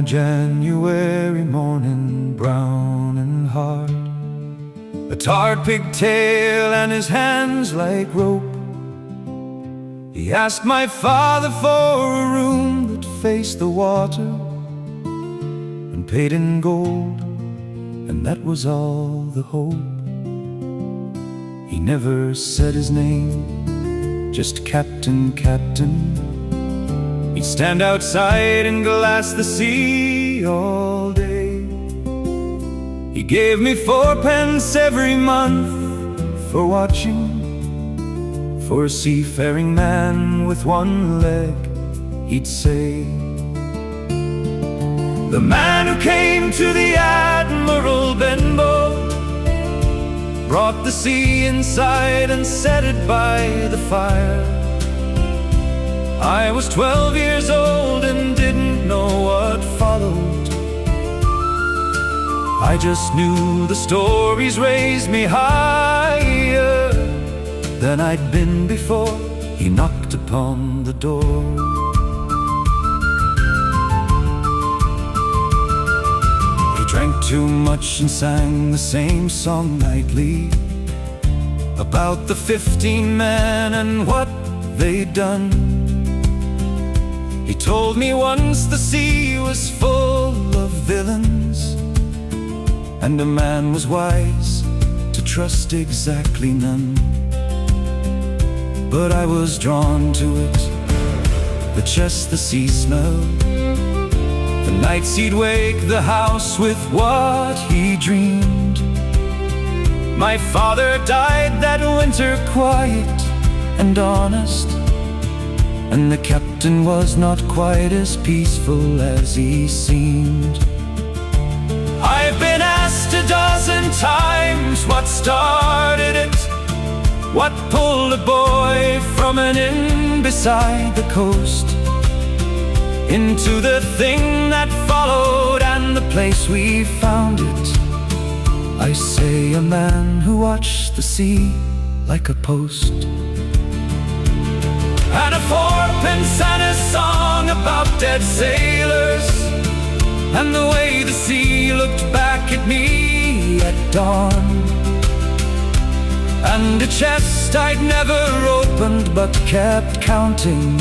January morning, brown and hard, a tarred pigtail and his hands like rope. He asked my father for a room that faced the water and paid in gold, and that was all the hope. He never said his name, just Captain, Captain. He'd stand outside and glass the sea all day. He gave me 4 pence every month for watching, for a seafaring man with one leg, he'd say. The man who came to the Admiral Benbow brought the sea inside and set it by the fire. I was 12 years old and didn't know what followed. I just knew the stories raised me higher than I'd been before. He knocked upon the door. He drank too much and sang the same song nightly about the 15 men and what they'd done. He told me once the sea was full of villains, and a man was wise to trust exactly none. But I was drawn to it, the chest, the sea smell, the nights he'd wake the house with what he dreamed. My father died that winter, quiet and honest, and the captain was not quite as peaceful as he seemed. I've been asked a dozen times what started it, what pulled a boy from an inn beside the coast into the thing that followed and the place we found it. I say a man who watched the sea like a post, and a 4 pence and a song about dead sailors, and the way the sea looked back at me at dawn, and a chest I'd never opened but kept counting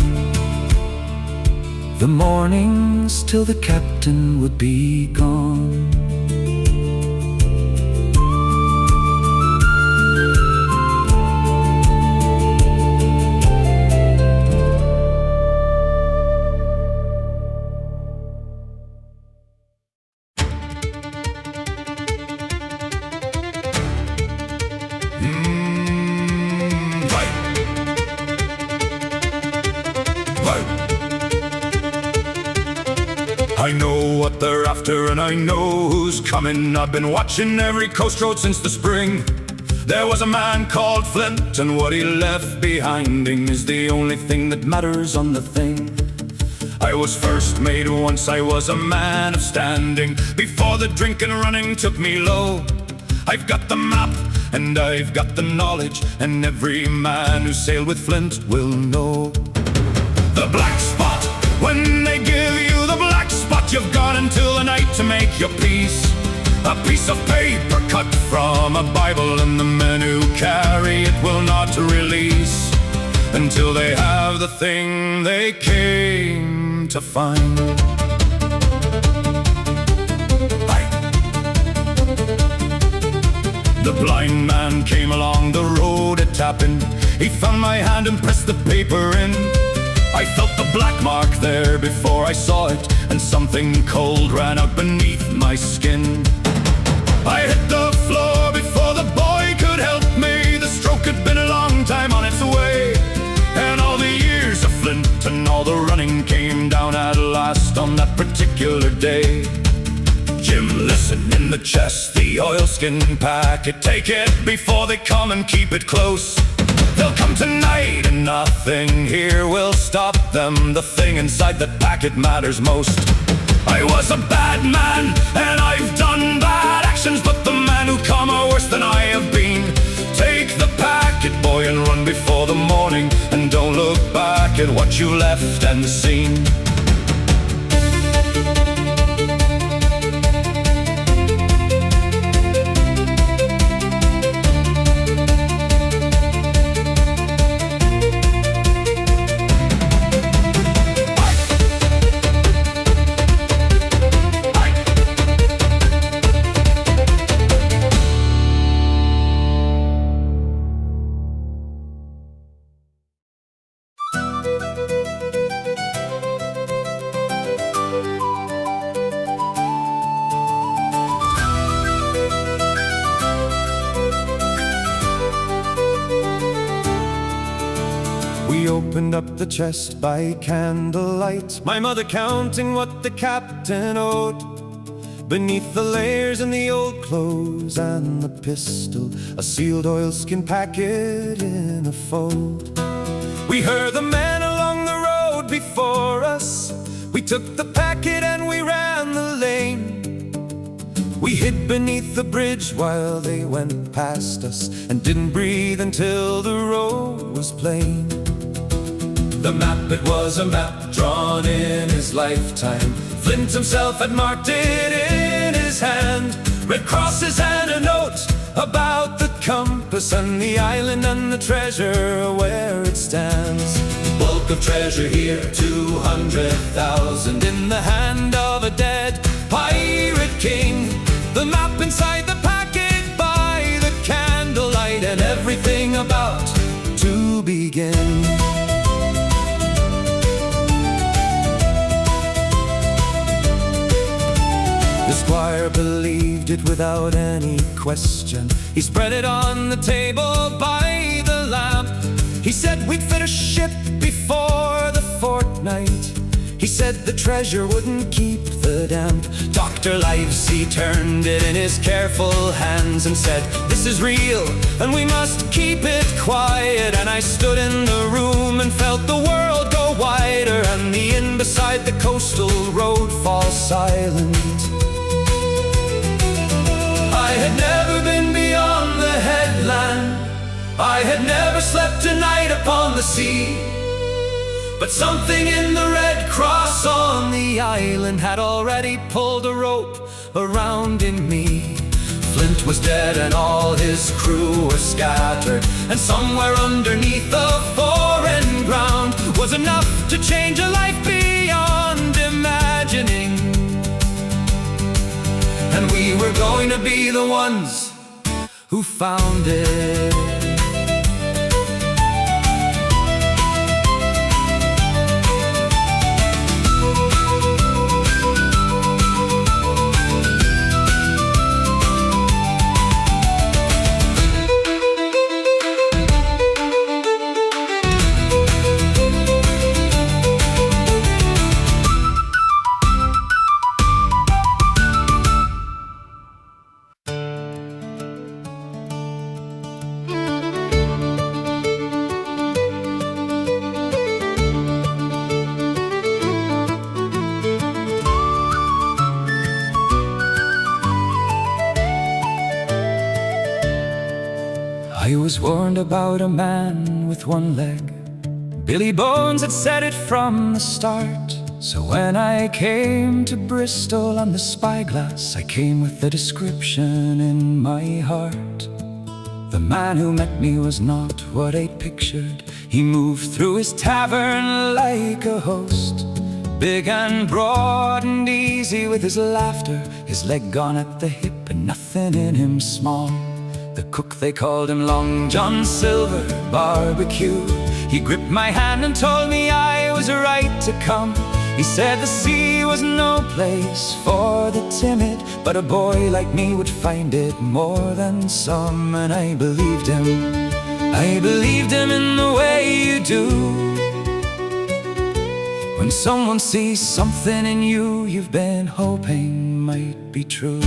the mornings till the captain would be gone. I know what they're after and I know who's coming. I've been watching every coast road since the spring. There was a man called Flint, and what he left behind him is the only thing that matters on the thing. I was first mate once, I was a man of standing, before the drink and running took me low. I've got the map and I've got the knowledge, and every man who sailed with Flint will know the black spot. When they give you the black spot, you've got until the night to make your peace. A piece of paper cut from a Bible, and the men who carry it will not release until they have the thing they came to find. The blind man came along the road a-tapping. He found my hand and pressed the paper in. I felt the black mark there before I saw it, and something cold ran out beneath my skin. I hit the floor before the boy could help me. The stroke had been a long time on its way, and all the years of Flint and all the running came down at last on that particular day. Jim, listen, in the chest, the oilskin packet. Take it before they come and keep it close. They'll come tonight and nothing here will stop them. The thing inside that packet matters most. I was a bad man and I've done bad actions, but the men who come are worse than I have been. Take the packet, boy, and run before the morning, and don't look back at what you left and seen. opened up the chest by candlelight, my mother counting what the captain owed. Beneath the layers in the old clothes and the pistol, a sealed oilskin packet in a fold. We heard the men along the road before us. We took the packet and we ran the lane. We hid beneath the bridge while they went past us, and didn't breathe until the road was plain. The map, it was a map drawn in his lifetime. Flint himself had marked it in his hand. Red crosses and a note about the compass and the island and the treasure where it stands. Bulk of treasure here, 200,000 in the hand of a dead pirate king. The map inside the packet by the candlelight, and everything about to begin. The squire believed it without any question. He spread it on the table by the lamp. He said we'd fit a ship before the fortnight. He said the treasure wouldn't keep the damp. Dr. Livesey turned it in his careful hands and said, this is real and we must keep it quiet. And I stood in the room and felt the world go wider, and the inn beside the coastal road fall silent. I had never been beyond the headland. I had never slept a night upon the sea. But something in the Red Cross on the island had already pulled a rope around in me. Flint was dead and all his crew were scattered, and somewhere underneath the foreign ground was enough to change a life beyond imagining. And we were going to be the ones who found it. I was warned about a man with one leg. Billy Bones had said it from the start. So when I came to Bristol on the spyglass, I came with the description in my heart. The man who met me was not what I'd pictured. He moved through his tavern like a host, big and broad and easy with his laughter, his leg gone at the hip and nothing in him small. The cook, they called him Long John Silver Barbecue. He gripped my hand and told me I was right to come. He said the sea was no place for the timid, but a boy like me would find it more than some. And I believed him. I believed him in the way you do. When someone sees something in you you've been hoping might be true.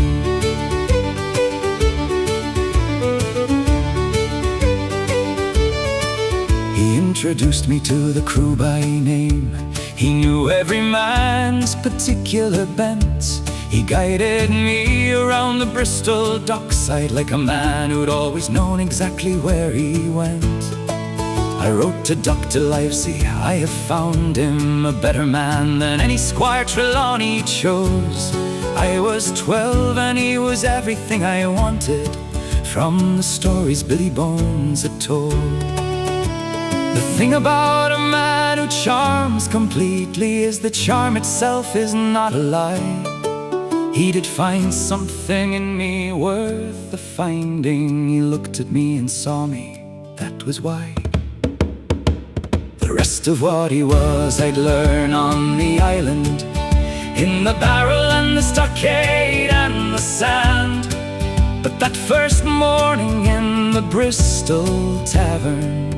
He introduced me to the crew by name. He knew every man's particular bent. He guided me around the Bristol dockside like a man who'd always known exactly where he went. I wrote to Dr. Livesey, I have found him a better man than any Squire Trelawney chose. I was 12 and he was everything I wanted from the stories Billy Bones had told. The thing about a man who charms completely is the charm itself is not a lie. He did find something in me worth the finding. He looked at me and saw me, that was why. The rest of what he was I'd learn on the island, in the barrel and the stockade and the sand. But that first morning in the Bristol Tavern,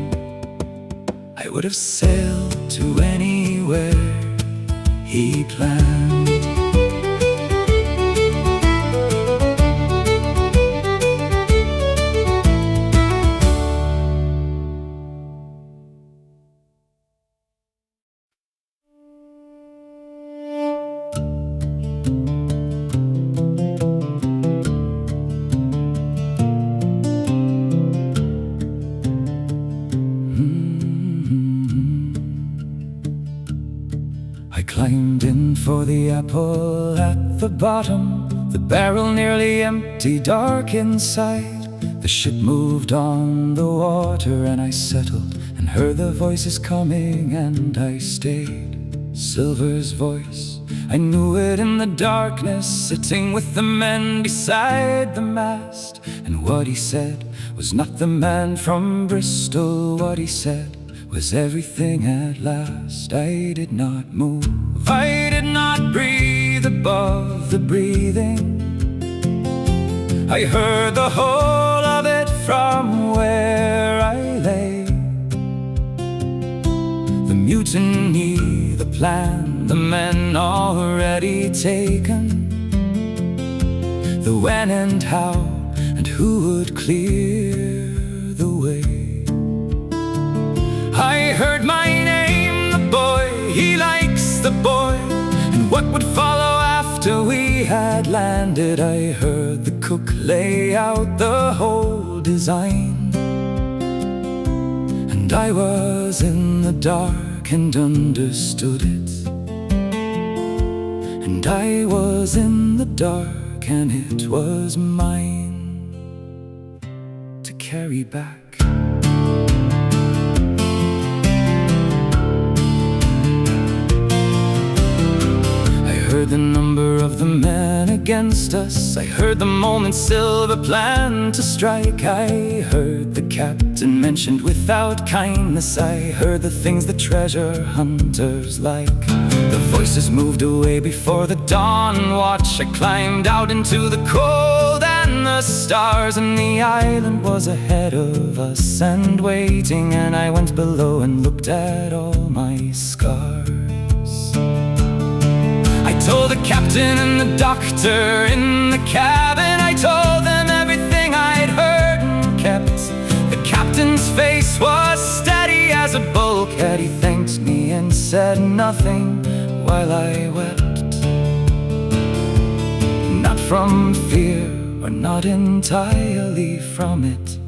I would have sailed to anywhere he planned. I climbed in for the apple at the bottom, the barrel nearly empty, dark inside. The ship moved on the water and I settled and heard the voices coming, and I stayed. Silver's voice, I knew it in the darkness, sitting with the men beside the mast. And what he said was not the man from Bristol. What he said was everything at last. I did not move, I did not breathe above the breathing. I heard the whole of it from where I lay. The mutiny, the plan, the men already taken, the when and how, and who would clear the way. I heard my name, the boy, he likes the boy, and what would follow after we had landed. I heard the cook lay out the whole design, and I was in the dark and understood it. And I was in the dark and it was mine to carry back. I heard the number of the men against us. I heard the moment silver planned to strike. I heard the captain mentioned without kindness. I heard the things the treasure hunters like. The voices moved away before the dawn watch. I climbed out into the cold and the stars, and the island was ahead of us and waiting. And I went below and looked at all my scars. I told the captain and the doctor in the cabin, I told them everything I'd heard and kept. The captain's face was steady as a bulkhead. He thanked me and said nothing while I wept. Not from fear or not entirely from it,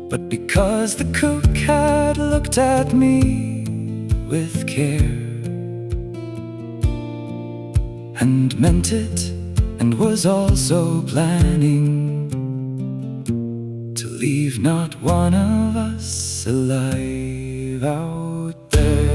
but because the cook had looked at me with care and meant it, and was also planning to leave not one of us alive out there.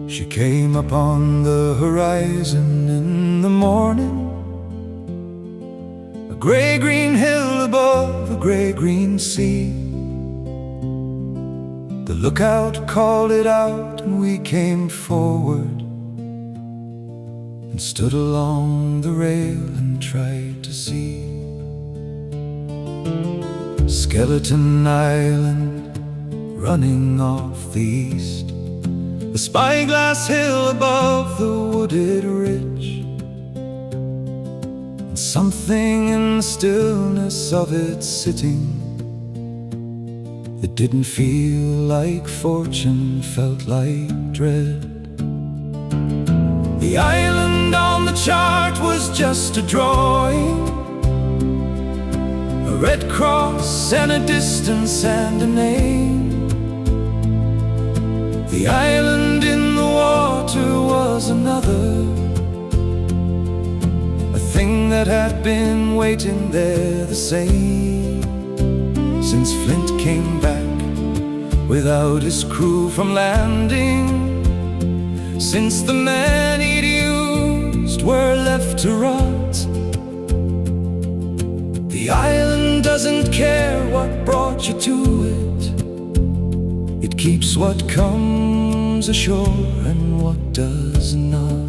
She came upon the horizon in the morning, a gray-green hill above a gray-green sea. The lookout called it out and we came forward and stood along the rail and tried to see Skeleton Island running off the east, the spyglass hill above the wooded ridge, and something in the stillness of it sitting that didn't feel like fortune, felt like dread. The island on the chart was just a drawing, a red cross and a distance and a name. The island in the water was another, a thing that had been waiting there the same since Flint came back without his crew from landing. since the men he'd used were left to rot. The island doesn't care what brought you to it. It keeps what comes ashore and what does not.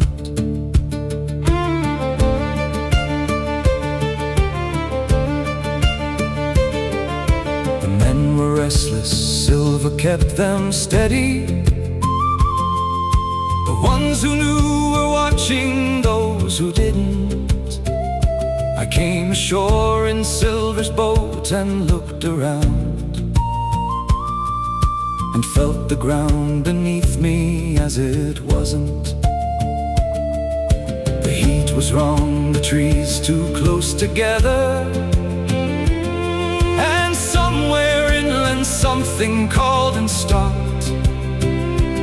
The men were restless, silver kept them steady. The ones who knew were watching those who didn't. I came ashore in Silver's boat and looked around, and felt the ground beneath me as it wasn't. The heat was wrong, the trees too close together, and somewhere inland something called and stopped.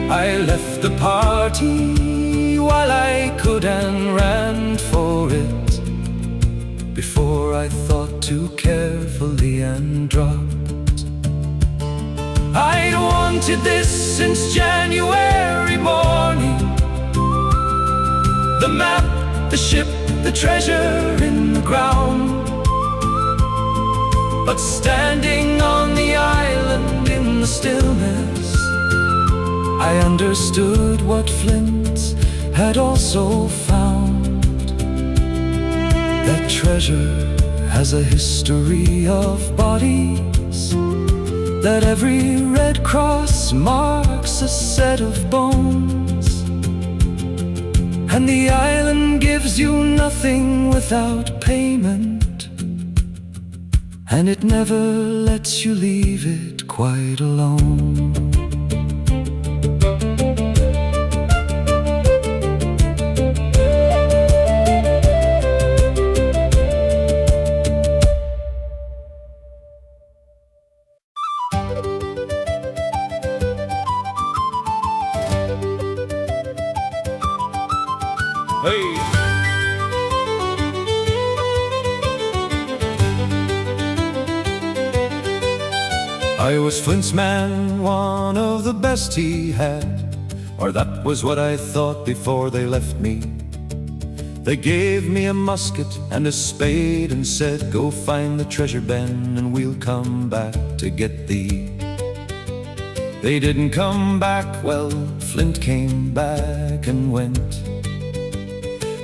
I left the party while I could and ran for it, before I thought too carefully and dropped. I'd wanted this since January morning. The map, the ship, the treasure in the ground. But standing on the island in the stillness, I understood what Flint had also found. That treasure has a history of bodies, that every red cross marks a set of bones, and the island gives you nothing without payment, and it never lets you leave it quite alone. Hey! I was Flint's man, one of the best he had, or that was what I thought before they left me. They gave me a musket and a spade and said, go find the treasure, Ben, and we'll come back to get thee. They didn't come back, well, Flint came back and went.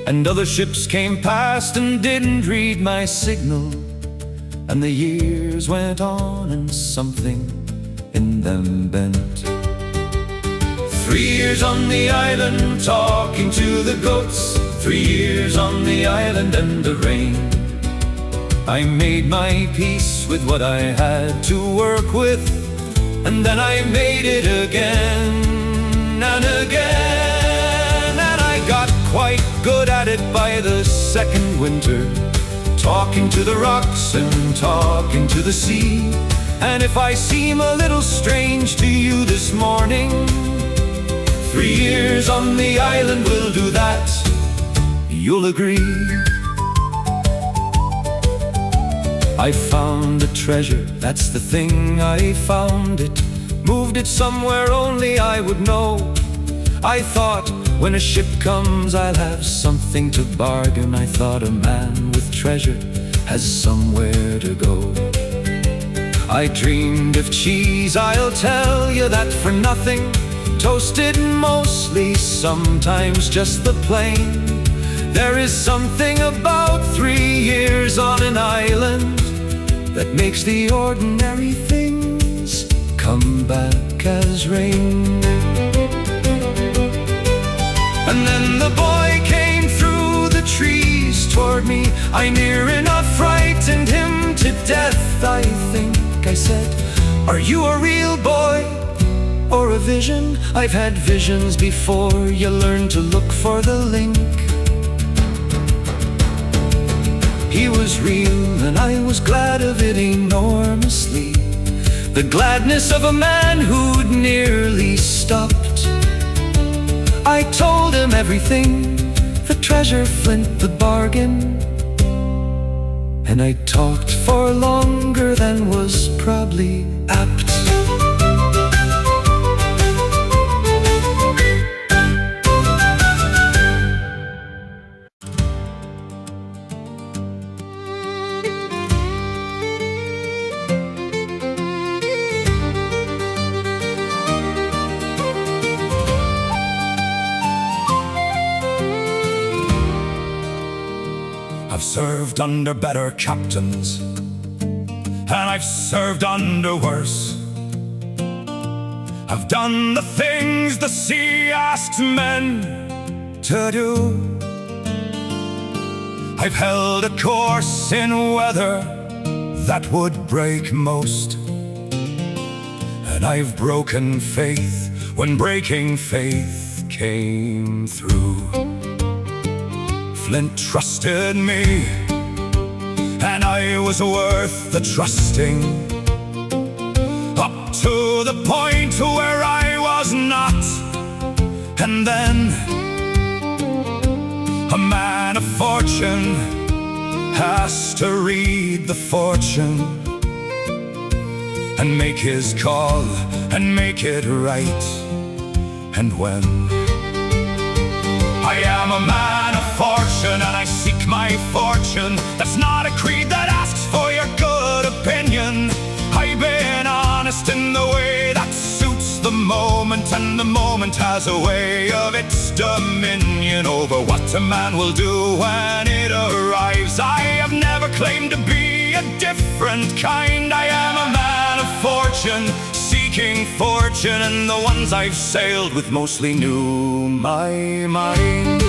And other ships came past and didn't read my signal, and the years went on and something in them bent. 3 years on the island talking to the goats, 3 years on the island and the rain. I made my peace with what I had to work with, and then I made it again and again, and I got quite good at it by the second winter, talking to the rocks and talking to the sea. And if I seem a little strange to you this morning, 3 years on the island will do that, you'll agree. I found a treasure, that's the thing, I found it, moved it somewhere only I would know. I thought, when a ship comes I'll have something to bargain. I thought, a man with treasure has somewhere to go. I dreamed of cheese, I'll tell you that for nothing, toasted mostly, sometimes just the plain. There is something about 3 years on an island that makes the ordinary things come back as rain. And then the boy came through the trees toward me. I near enough frightened him to death, I think. I said, are you a real boy or a vision? I've had visions before, you learn to look for the link. He was real and I was glad of it enormously, the gladness of a man who'd nearly stopped. I told him everything, the treasure, Flint, the bargain, and I talked for longer than was probably apt. I've served under better captains, and I've served under worse. I've done the things the sea asks men to do. I've held a course in weather that would break most, and I've broken faith when breaking faith came through. Flint trusted me, and I was worth the trusting, up to the point where I was not. And then a man of fortune has to read the fortune and make his call and make it right. And when I am a man of fortune and I seek my fortune, that's not a creed that asks for your good opinion. I've been honest in the way that suits the moment, and the moment has a way of its dominion over what a man will do when it arrives. I have never claimed to be a different kind. I am a man of fortune, seeking fortune, and the ones I've sailed with mostly knew my mind.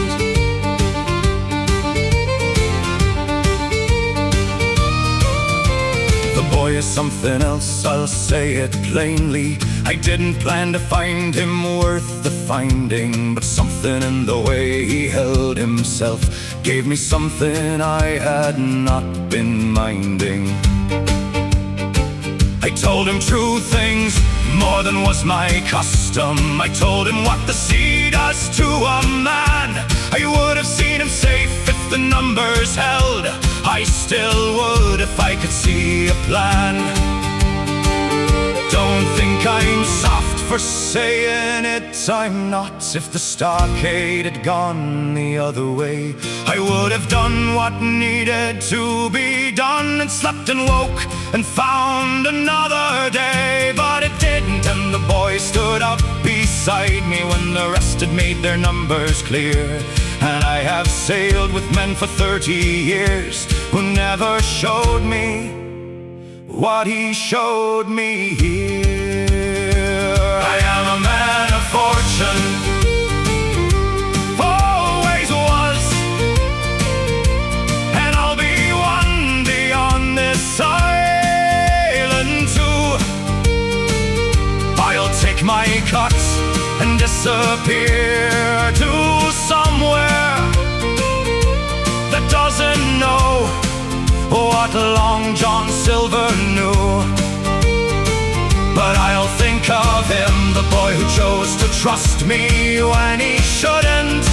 The boy is something else, I'll say it plainly. I didn't plan to find him worth the finding, but something in the way he held himself gave me something I had not been minding. I told him true things, more than was my custom. I told him what the sea does to a man. I would have seen him safe if the numbers held. I still would if I could see a plan. Don't think I'm soft for saying it, I'm not. If the stockade had gone the other way, I would have done what needed to be done, and slept and woke and found another day. But it didn't, and the boy stood up beside me when the rest had made their numbers clear. And I have sailed with men for 30 years who never showed me what he showed me here. I am a man of fortune, always was, and I'll be one beyond this island too. I'll take my cuts and disappear to somewhere that doesn't know what Long John Silver knew. But I'll think of him, the boy who chose to trust me when he shouldn't.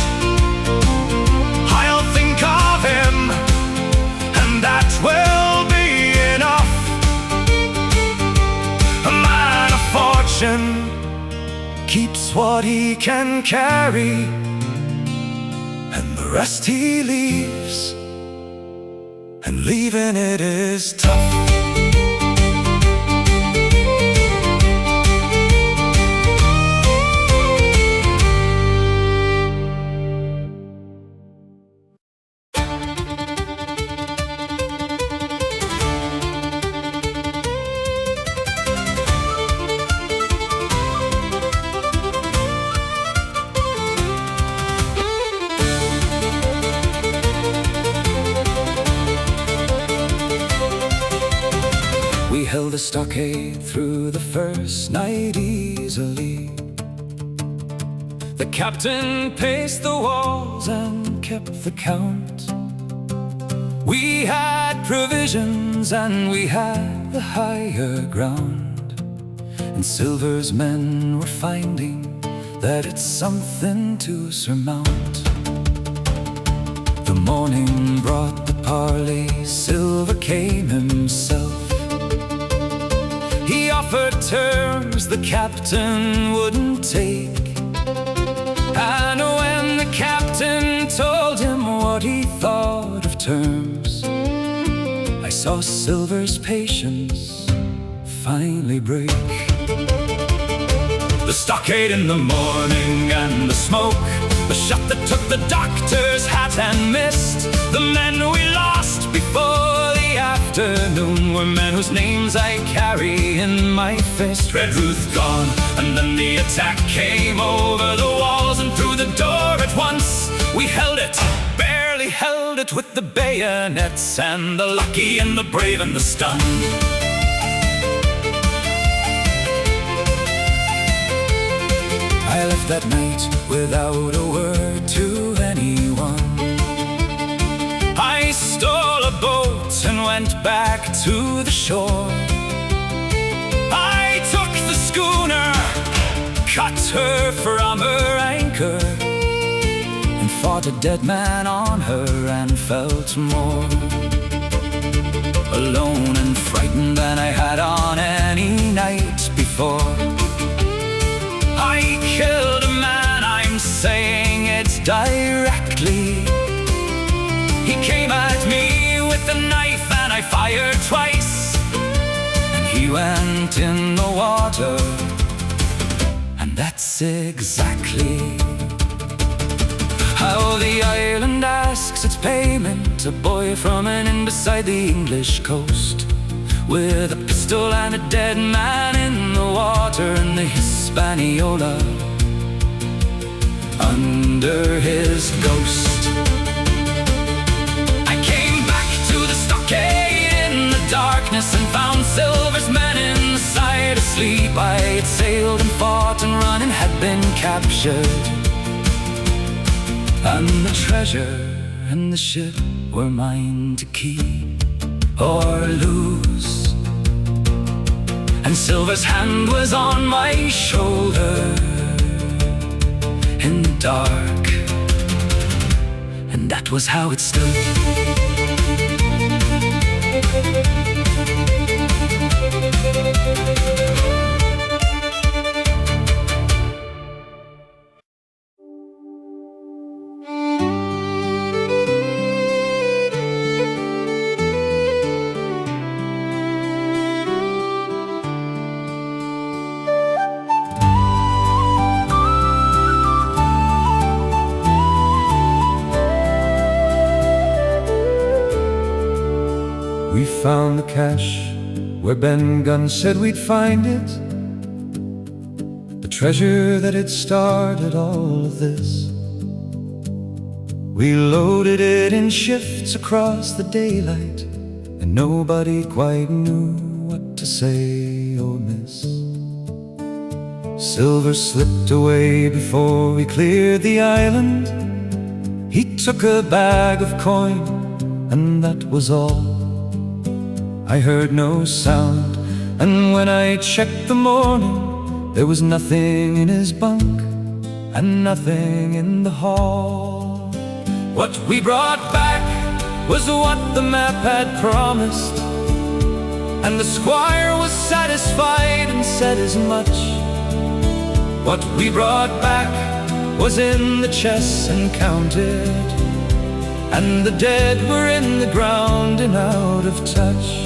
I'll think of him, and that will be enough. A man of fortune keeps what he can carry, and the rest he leaves, and leaving it is tough. We held the stockade through the first night easily. The captain paced the walls and kept the count. We had provisions and we had the higher ground, and Silver's men were finding that it's something to surmount. The morning brought the parley, Silver came himself. He offered terms the captain wouldn't take, and when the captain told him what he thought of terms, I saw Silver's patience finally break. The stockade in the morning and the smoke, the shot that took the doctor's hat and missed the men we lost. before the afternoon were men whose names I carry in my fist. Red Ruth gone, and then the attack came over the walls and through the door at once. We held it, Barely held it with the bayonets, and the lucky and the brave and the stunned. I left that night without a word to anyone. I stole a boat and went back to the shore. I took the schooner, cut her from her anchor, and fought a dead man on her and felt more alone and frightened than I had on any night before. I killed a man, I'm saying it directly. He came at me with a knife and I fired twice, and he went in the water, and that's exactly how the island asks its payment. A boy from an inn beside the English coast, with a pistol and a dead man in the water, and the Hispaniola under his ghost. I came back to the stockade in the darkness and found Silver's men inside asleep. I had sailed and fought and run and had been captured, and the treasure and the ship were mine to keep or lose. And Silver's hand was on my shoulder in the dark, and that was how it stood. We found the cache where Ben Gunn said we'd find it, the treasure that had started all of this. We loaded it in shifts across the daylight, and nobody quite knew what to say or miss. Silver slipped away before we cleared the island. He took a bag of coin, and that was all. I heard no sound, and when I checked the morning, there was nothing in his bunk and nothing in the hall. What we brought back was what the map had promised, and the squire was satisfied and said as much. What we brought back was in the chests and counted, and the dead were in the ground and out of touch.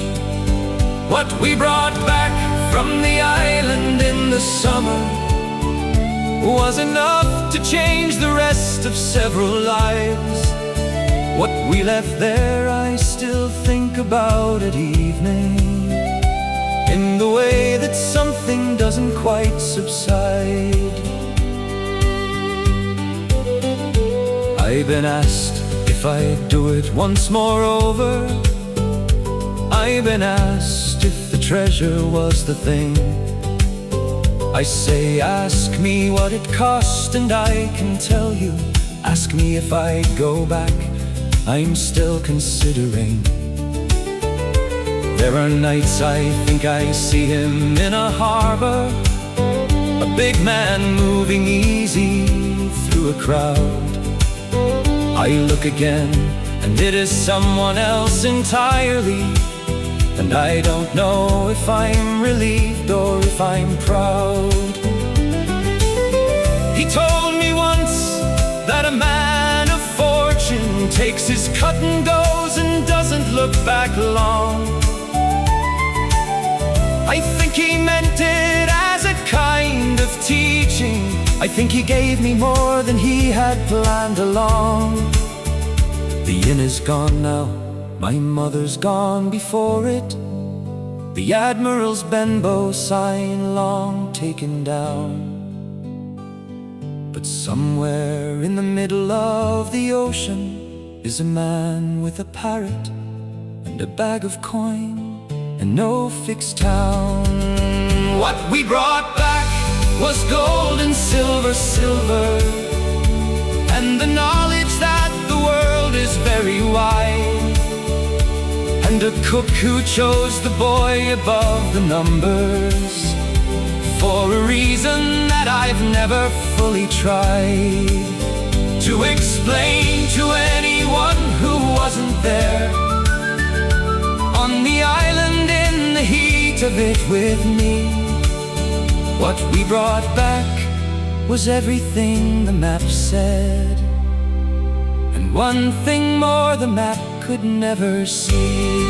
What we brought back from the island in the summer was enough to change the rest of several lives. What we left there, I still think about at evening, in the way that something doesn't quite subside. I've been asked if I'd do it once more over. I've been asked if the treasure was the thing. I say, ask me what it cost and I can tell you. Ask me if I'd go back, I'm still considering. There are nights I think I see him in a harbor, a big man moving easy through a crowd. I look again and it is someone else entirely, and I don't know if I'm relieved or if I'm proud. He told me once that a man of fortune takes his cut and goes and doesn't look back long. I think he meant it as a kind of teaching. I think he gave me more than he had planned along. The inn is gone now, My mother's gone before it, the Admiral's Benbow sign long taken down. But somewhere in the middle of the ocean is a man with a parrot and a bag of coin and no fixed town. What we brought back was gold and silver, silver, and the knowledge that the world is very wide, and a cook who chose the boy above the numbers for a reason that I've never fully tried to explain to anyone who wasn't there on the island in the heat of it with me. What we brought back was everything the map said, and one thing more the map could never see.